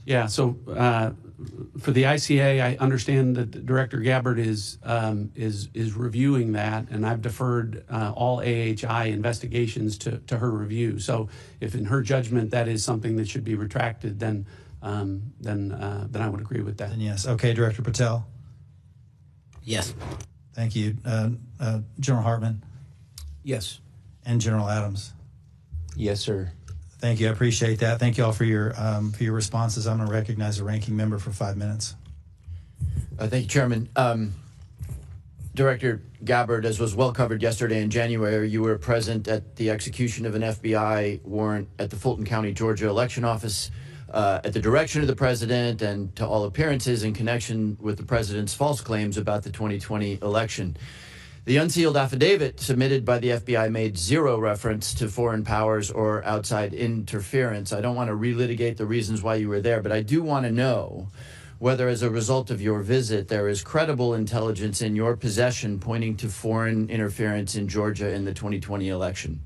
Yeah, so for the ICA, I understand that Director Gabbard is reviewing that, and I've deferred all AHI investigations to her review. So if in her judgment that is something that should be retracted, then I would agree with that. Then yes. Okay, Director Patel. Yes. Thank you. General Hartman Yes. and General Adams. Yes, sir. Thank you. I appreciate that. Thank you all for your responses. I'm going to recognize the ranking member for 5 minutes. Thank you, Chairman. Director Gabbard, as was well covered yesterday in January, you were present at the execution of an FBI warrant at the Fulton County, Georgia election office at the direction of the president and to all appearances in connection with the president's false claims about the 2020 election. The unsealed affidavit submitted by the FBI made zero reference to foreign powers or outside interference. I don't want to relitigate the reasons why you were there, but I do want to know whether as a result of your visit there is credible intelligence in your possession pointing to foreign interference in Georgia in the 2020 election.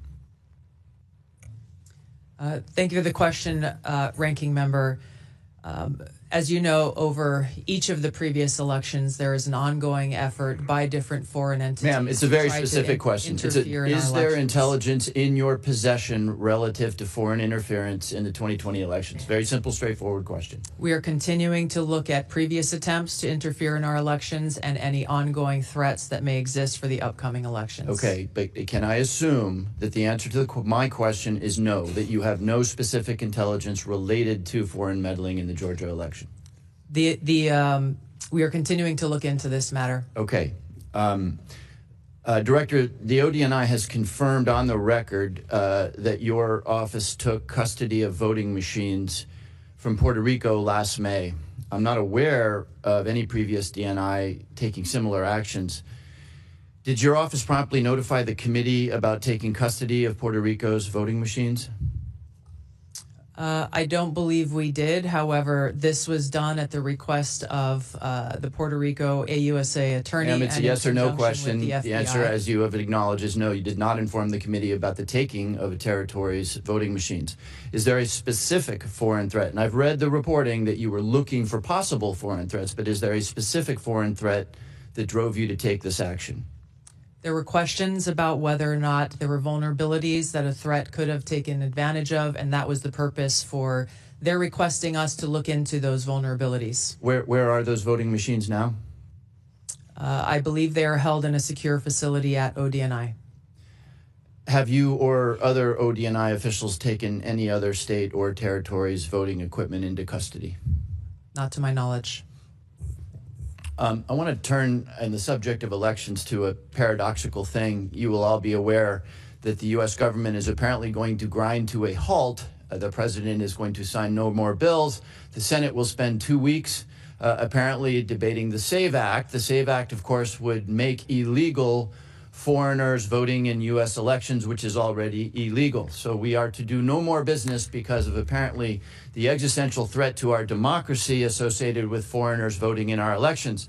Thank you for the question, Ranking Member. As you know, over each of the previous elections, there is an ongoing effort by different foreign entities. Ma'am, it's a very specific question. Is there intelligence in your possession relative to foreign interference in the 2020 elections? Very simple, straightforward question. We are continuing to look at previous attempts to interfere in our elections and any ongoing threats that may exist for the upcoming elections. Okay, but can I assume that the answer to my question is no, that you have no specific intelligence related to foreign meddling in the Georgia election? We are continuing to look into this matter. Okay. Director, the ODNI has confirmed on the record that your office took custody of voting machines from Puerto Rico last May. I'm not aware of any previous DNI taking similar actions. Did your office promptly notify the committee about taking custody of Puerto Rico's voting machines? I don't believe we did. However, this was done at the request of the Puerto Rico AUSA attorney. Ma'am, it's a yes or no question. The answer, as you have acknowledged, is no. You did not inform the committee about the taking of a territory's voting machines. Is there a specific foreign threat? And I've read the reporting that you were looking for possible foreign threats, but is there a specific foreign threat that drove you to take this action? There were questions about whether or not there were vulnerabilities that a threat could have taken advantage of, and that was the purpose for their requesting us to look into those vulnerabilities. Where are those voting machines now? I believe they are held in a secure facility at ODNI. Have you or other ODNI officials taken any other state or territory's voting equipment into custody? Not to my knowledge. I want to turn in the subject of elections to a paradoxical thing. You will all be aware that the U.S. government is apparently going to grind to a halt. The president is going to sign no more bills. The Senate will spend 2 weeks apparently debating the SAVE Act. The SAVE Act, of course, would make illegal foreigners voting in U.S. elections, which is already illegal. So we are to do no more business because of apparently the existential threat to our democracy associated with foreigners voting in our elections.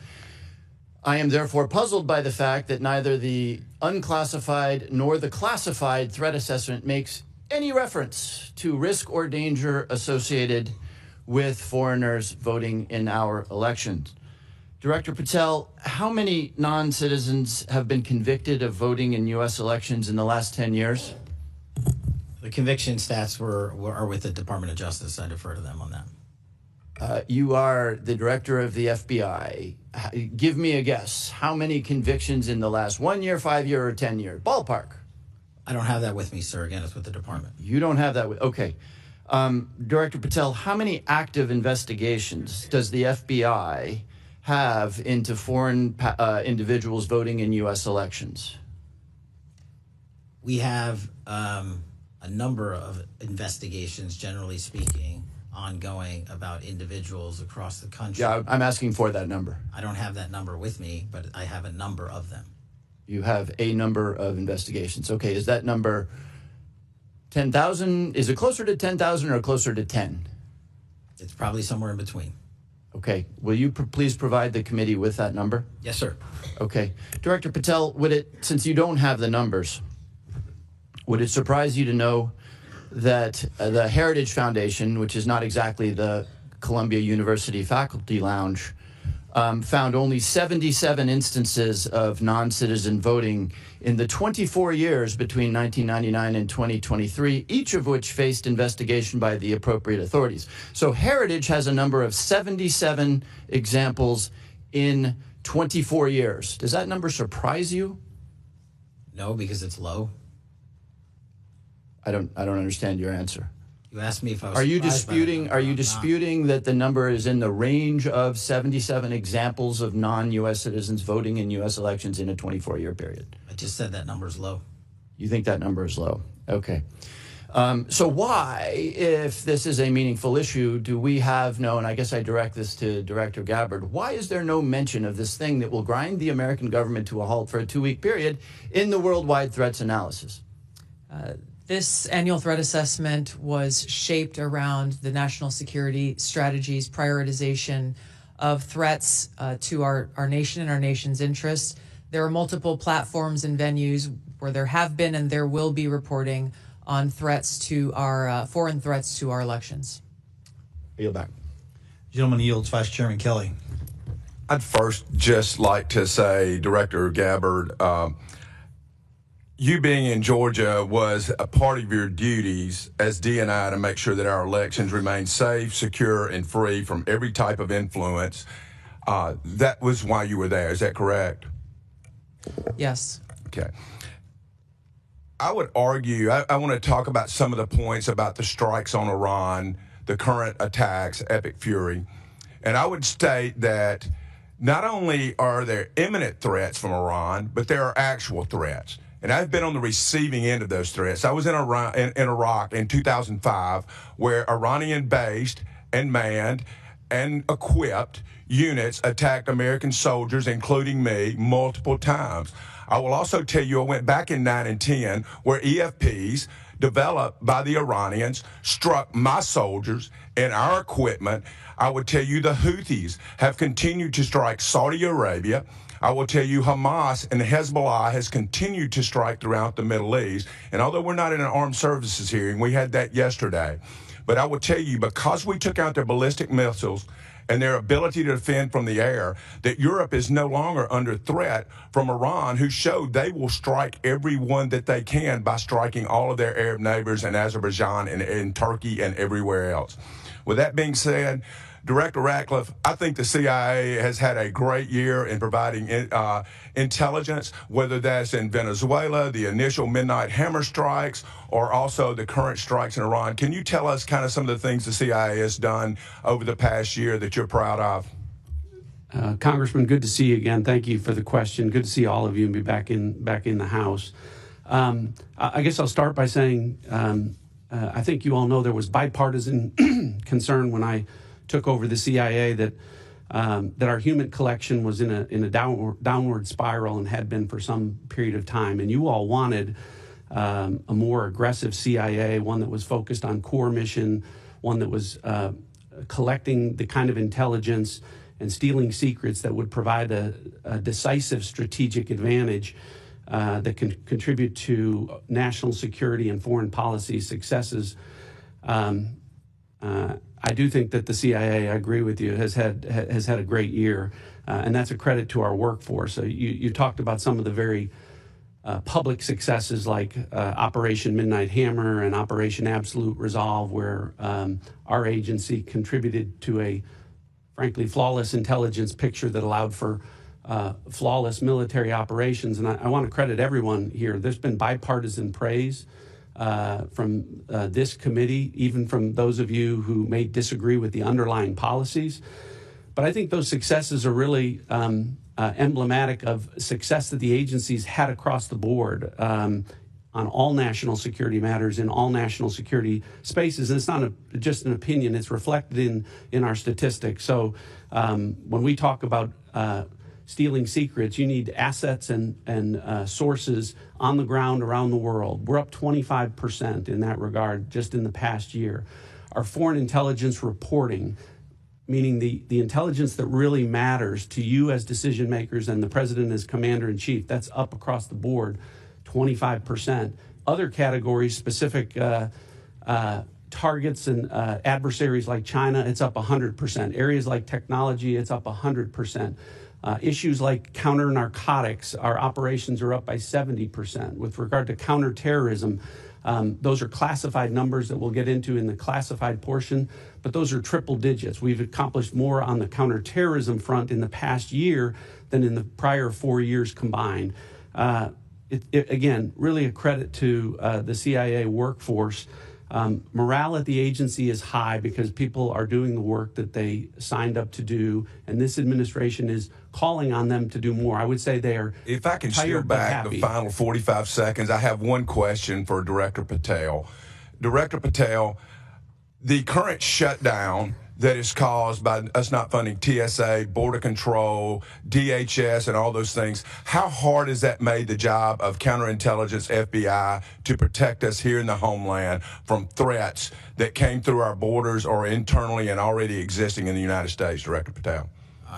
I am therefore puzzled by the fact that neither the unclassified nor the classified threat assessment makes any reference to risk or danger associated with foreigners voting in our elections. Director Patel, how many non-citizens have been convicted of voting in U.S. elections in the last 10 years? The conviction stats are with the Department of Justice. I defer to them on that. You are the director of the FBI. Give me a guess. How many convictions in the last 1 year, 5 year, or 10 years? Ballpark. I don't have that with me, sir. Again, it's with the department. You don't have that with, okay. Director Patel, how many active investigations does the FBI have into foreign individuals voting in U.S. elections? We have a number of investigations, generally speaking, ongoing about individuals across the country. Yeah, I'm asking for that number. I don't have that number with me, but I have a number of them. You have a number of investigations. Okay, is that number 10,000? Is it closer to 10,000 or closer to 10? It's probably somewhere in between. Okay. Will you please provide the committee with that number? Yes, sir. Okay. Director Patel, since you don't have the numbers, would it surprise you to know that the Heritage Foundation, which is not exactly the Columbia University Faculty Lounge, found only 77 instances of non-citizen voting in the 24 years between 1999 and 2023, each of which faced investigation by the appropriate authorities. So Heritage has a number of 77 examples in 24 years. Does that number surprise you? No, because it's low. I don't understand your answer. You asked me if I was. Are you surprised by that disputing? number. Are you I'm not. disputing that the number is in the range of 77 examples of non-U.S. citizens voting in U.S. elections in a 24-year period? I just said that number's low. You think that number is low? Okay. So why, if this is a meaningful issue, do we have no? And I guess I direct this to Director Gabbard. Why is there no mention of this thing that will grind the American government to a halt for a 2-week period in the worldwide threats analysis? This annual threat assessment was shaped around the national security strategy's prioritization of threats to our nation and our nation's interests. There are multiple platforms and venues where there have been and there will be reporting on threats to our foreign threats to our elections. Yield back. Gentleman yields. Vice Chairman Kelly. I'd first just like to say, Director Gabbard, you being in Georgia was a part of your duties as DNI to make sure that our elections remain safe, secure, and free from every type of influence. That was why you were there. Is that correct? Yes. Okay. I would argue, I want to talk about some of the points about the strikes on Iran, the current attacks, Epic Fury. And I would state that not only are there imminent threats from Iran, but there are actual threats. And I've been on the receiving end of those threats. I was in Iraq in 2005, where Iranian-based and manned and equipped units attacked American soldiers, including me, multiple times. I will also tell you I went back in 9 and 10, where EFPs developed by the Iranians struck my soldiers and our equipment. I would tell you the Houthis have continued to strike Saudi Arabia. I will tell you Hamas and Hezbollah has continued to strike throughout the Middle East. And although we're not in an armed services hearing, we had that yesterday. But I will tell you, because we took out their ballistic missiles and their ability to defend from the air, that Europe is no longer under threat from Iran, who showed they will strike everyone that they can by striking all of their Arab neighbors in Azerbaijan and Turkey and everywhere else. With that being said, Director Ratcliffe, I think the CIA has had a great year in providing intelligence, whether that's in Venezuela, the initial Midnight Hammer strikes, or also the current strikes in Iran. Can you tell us kind of some of the things the CIA has done over the past year that you're proud of? Congressman, good to see you again. Thank you for the question. Good to see all of you and be back in the House. I guess I'll start by saying I think you all know there was bipartisan concern when I took over the CIA that our human collection was in a downward spiral and had been for some period of time. And you all wanted a more aggressive CIA, one that was focused on core mission, one that was collecting the kind of intelligence and stealing secrets that would provide a decisive strategic advantage that can contribute to national security and foreign policy successes. I do think that the CIA, I agree with you, has had a great year, and that's a credit to our workforce. So you talked about some of the very public successes like Operation Midnight Hammer and Operation Absolute Resolve, where our agency contributed to a, frankly, flawless intelligence picture that allowed for flawless military operations. And I want to credit everyone here. There's been bipartisan praise from this committee, even from those of you who may disagree with the underlying policies. But I think those successes are really emblematic of success that the agencies had across the board on all national security matters in all national security spaces. And it's not just an opinion, it's reflected in our statistics. So when we talk about stealing secrets, you need assets and sources on the ground around the world. We're up 25% in that regard just in the past year. Our foreign intelligence reporting, meaning the intelligence that really matters to you as decision makers and the president as commander-in-chief, that's up across the board 25%. Other categories specific to targets and adversaries like China, it's up 100%. Areas like technology, it's up 100%. Issues like counter-narcotics, our operations are up by 70%. With regard to counterterrorism, those are classified numbers that we'll get into in the classified portion, but those are triple digits. We've accomplished more on the counterterrorism front in the past year than in the prior 4 years combined. Again, really a credit to the CIA workforce. Morale at the agency is high because people are doing the work that they signed up to do, and this administration is calling on them to do more. I would say they are If I can steal tired but back happy. the final 45 seconds, I have one question for Director Patel. Director Patel, the current shutdown that is caused by us not funding TSA, Border Control, DHS, and all those things, how hard has that made the job of counterintelligence, FBI, to protect us here in the homeland from threats that came through our borders or internally and already existing in the United States, Director Patel?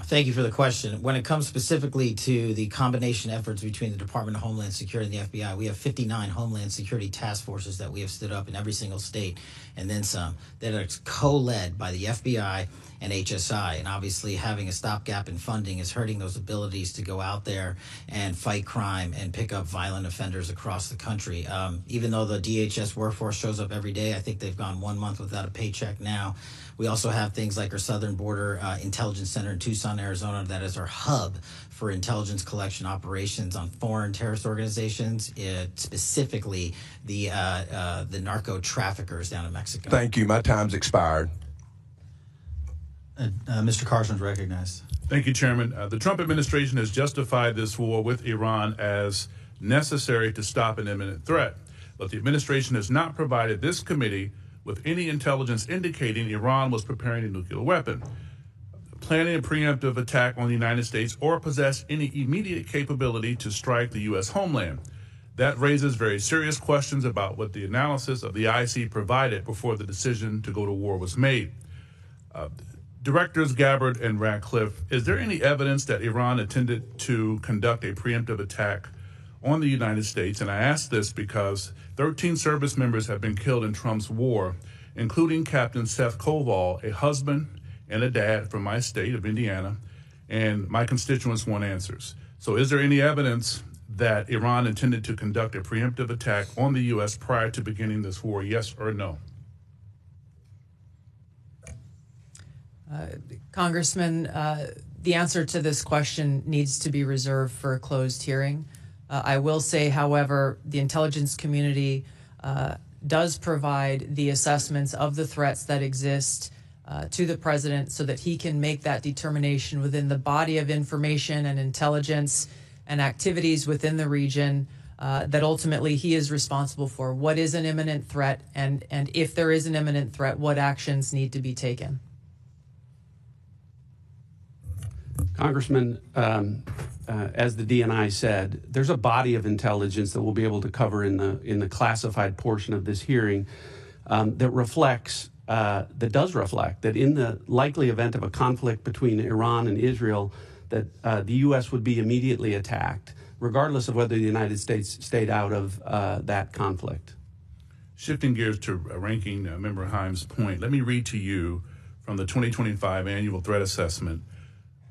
Thank you for the question. When it comes specifically to the combination efforts between the Department of Homeland Security and the FBI, we have 59 Homeland Security task forces that we have stood up in every single state, and then some, that are co-led by the FBI and HSI. And obviously having a stopgap in funding is hurting those abilities to go out there and fight crime and pick up violent offenders across the country. Even though the DHS workforce shows up every day, I think they've gone 1 month without a paycheck now. We also have things like our Southern Border Intelligence Center in Tucson, Arizona, that is our hub for intelligence collection operations on foreign terrorist organizations, specifically the narco traffickers down in Mexico. Thank you. My time's expired. Mr. Carson's recognized. Thank you, Chairman. The Trump administration has justified this war with Iran as necessary to stop an imminent threat, but the administration has not provided this committee with any intelligence indicating Iran was preparing a nuclear weapon, planning a preemptive attack on the United States, or possess any immediate capability to strike the U.S. homeland. That raises very serious questions about what the analysis of the IC provided before the decision to go to war was made. Directors Gabbard and Ratcliffe, is there any evidence that Iran intended to conduct a preemptive attack on the United States? And I ask this because 13 service members have been killed in Trump's war, including Captain Seth Koval, a husband and a dad from my state of Indiana, and my constituents want answers. So is there any evidence that Iran intended to conduct a preemptive attack on the U.S. prior to beginning this war, yes or no? Congressman, the answer to this question needs to be reserved for a closed hearing. I will say, however, the intelligence community does provide the assessments of the threats that exist to the president so that he can make that determination within the body of information and intelligence and activities within the region that ultimately he is responsible for. What is an imminent threat? And if there is an imminent threat, what actions need to be taken? Congressman, as the DNI said, there's a body of intelligence that we'll be able to cover in the classified portion of this hearing that does reflect that in the likely event of a conflict between Iran and Israel, that the U.S. would be immediately attacked, regardless of whether the United States stayed out of that conflict. Shifting gears to Ranking Member Himes' point, let me read to you from the 2025 Annual Threat Assessment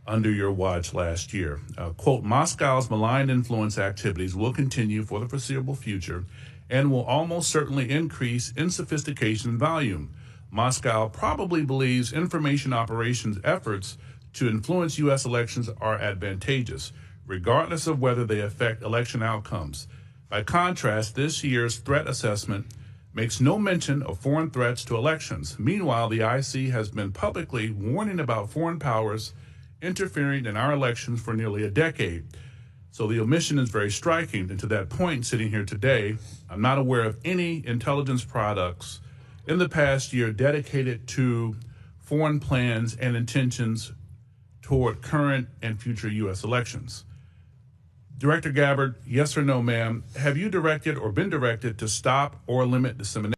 under your watch last year. Quote, Moscow's malign influence activities will continue for the foreseeable future and will almost certainly increase in sophistication and volume. Moscow probably believes information operations efforts to influence U.S. elections are advantageous, regardless of whether they affect election outcomes. By contrast, this year's threat assessment makes no mention of foreign threats to elections. Meanwhile, the IC has been publicly warning about foreign powers interfering in our elections for nearly a decade. So the omission is very striking. And to that point, sitting here today, I'm not aware of any intelligence products in the past year dedicated to foreign plans and intentions toward current and future U.S. elections. Director Gabbard, yes or no, ma'am, have you directed or been directed to stop or limit dissemination